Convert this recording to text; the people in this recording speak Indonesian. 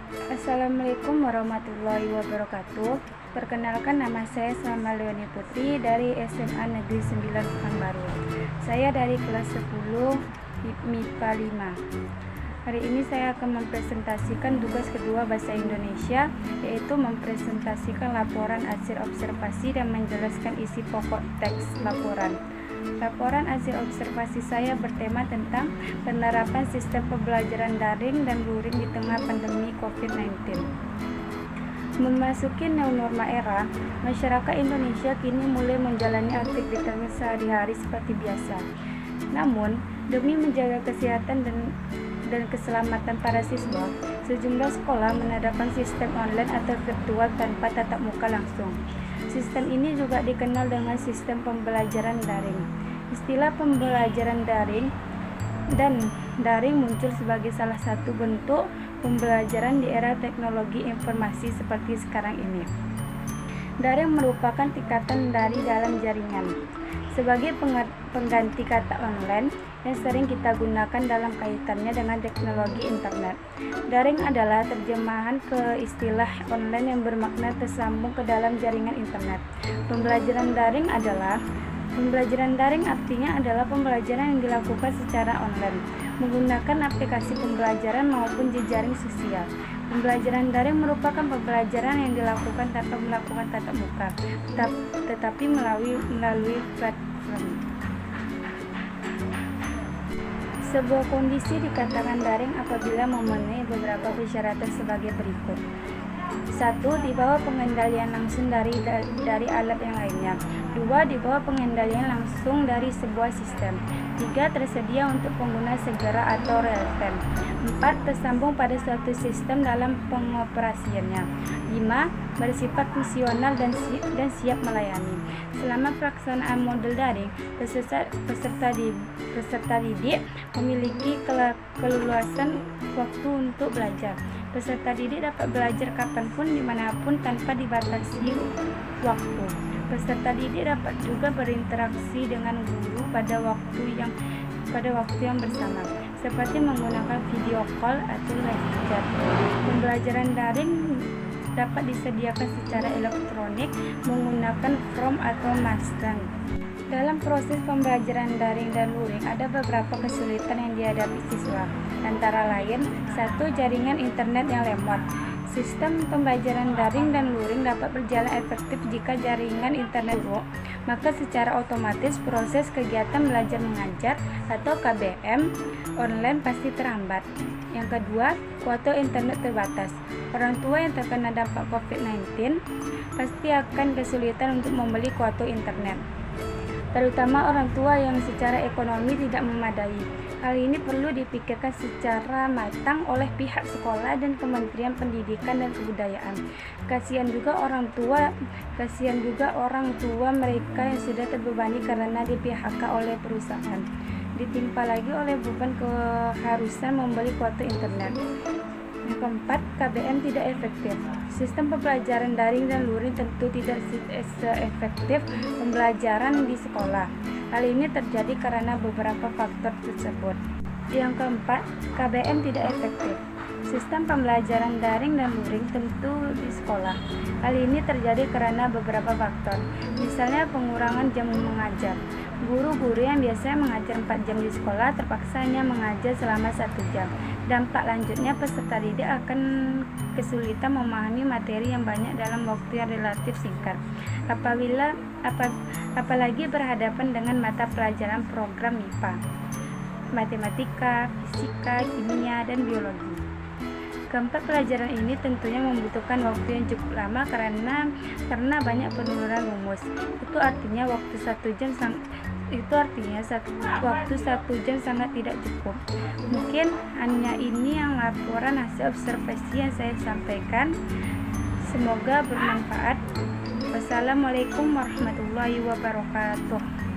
Assalamualaikum warahmatullahi wabarakatuh. Perkenalkan, nama saya Salma Leoni Putri dari SMA Negeri 9 Pekanbaru. Saya dari kelas 10 MIPA 5. Hari ini saya akan mempresentasikan tugas kedua bahasa Indonesia, yaitu mempresentasikan laporan hasil observasi dan menjelaskan isi pokok teks laporan. Laporan hasil observasi saya bertema tentang penerapan sistem pembelajaran daring dan luring di tengah pandemi COVID-19. Memasuki new norma era, masyarakat Indonesia kini mulai menjalani aktivitas sehari-hari seperti biasa. Namun, demi menjaga kesehatan dan keselamatan para siswa, sejumlah sekolah menerapkan sistem online atau virtual tanpa tatap muka langsung. Sistem ini juga dikenal dengan sistem pembelajaran daring. Istilah pembelajaran daring dan daring muncul sebagai salah satu bentuk pembelajaran di era teknologi informasi seperti sekarang ini. Daring merupakan tingkatan dari dalam jaringan, sebagai pengganti kata online yang sering kita gunakan dalam kaitannya dengan teknologi internet. Daring adalah terjemahan ke istilah online yang bermakna tersambung ke dalam jaringan internet. Pembelajaran daring artinya adalah pembelajaran yang dilakukan secara online, menggunakan aplikasi pembelajaran maupun jejaring sosial. Pembelajaran daring merupakan pembelajaran yang dilakukan tanpa melakukan tatap muka, tetapi melalui platform. Sebuah kondisi dikatakan daring apabila memenuhi beberapa persyaratan sebagai berikut. 1. Di bawah pengendalian langsung dari alat yang lainnya. 2. Di bawah pengendalian langsung dari sebuah sistem. 3. Tersedia untuk pengguna segera atau real time. 4. Tersambung pada suatu sistem dalam pengoperasiannya. 5. Bersifat fungsional dan siap melayani. Selama pelaksanaan model daring, peserta didik memiliki keleluasan waktu untuk belajar. Peserta didik dapat belajar kapanpun, dimanapun tanpa dibatasi waktu. Peserta didik dapat juga berinteraksi dengan guru pada waktu yang bersama, seperti menggunakan video call atau live chat. Pembelajaran daring dapat disediakan secara elektronik menggunakan form atau Mastering. Dalam proses pembelajaran daring dan luring ada beberapa kesulitan yang dihadapi siswa, antara lain 1. Jaringan internet yang lemot. Sistem pembelajaran daring dan luring dapat berjalan efektif jika jaringan internet buruk, maka secara otomatis proses kegiatan belajar mengajar atau KBM online pasti terhambat. Yang kedua, kuota internet terbatas. Orang tua yang terkena dampak COVID-19 pasti akan kesulitan untuk membeli kuota internet, terutama orang tua yang secara ekonomi tidak memadai. Hal ini perlu dipikirkan secara matang oleh pihak sekolah dan Kementerian Pendidikan dan Kebudayaan. Kasihan juga orang tua mereka yang sudah terbebani karena di PHK oleh perusahaan, ditimpa lagi oleh beban keharusan membeli kuota internet. Yang keempat, KBM tidak efektif. Sistem pembelajaran daring dan luring tentu tidak seefektif pembelajaran di sekolah. Hal ini terjadi karena beberapa faktor tersebut. Yang keempat, KBM tidak efektif. Sistem pembelajaran daring dan luring tentu di sekolah. Hal ini terjadi karena beberapa faktor. Misalnya pengurangan jam mengajar. Guru-guru yang biasanya mengajar 4 jam di sekolah terpaksa hanya mengajar selama 1 jam. Dampak lanjutnya, peserta didik akan kesulitan memahami materi yang banyak dalam waktu yang relatif singkat, apalagi berhadapan dengan mata pelajaran program MIPA, matematika, fisika, kimia, dan biologi. Keempat, pelajaran ini tentunya membutuhkan waktu yang cukup lama karena banyak penurunan rumus. Itu artinya waktu 1 jam sangat tidak cukup. Mungkin hanya ini yang laporan hasil observasi yang saya sampaikan. Semoga bermanfaat. Wassalamualaikum warahmatullahi wabarakatuh.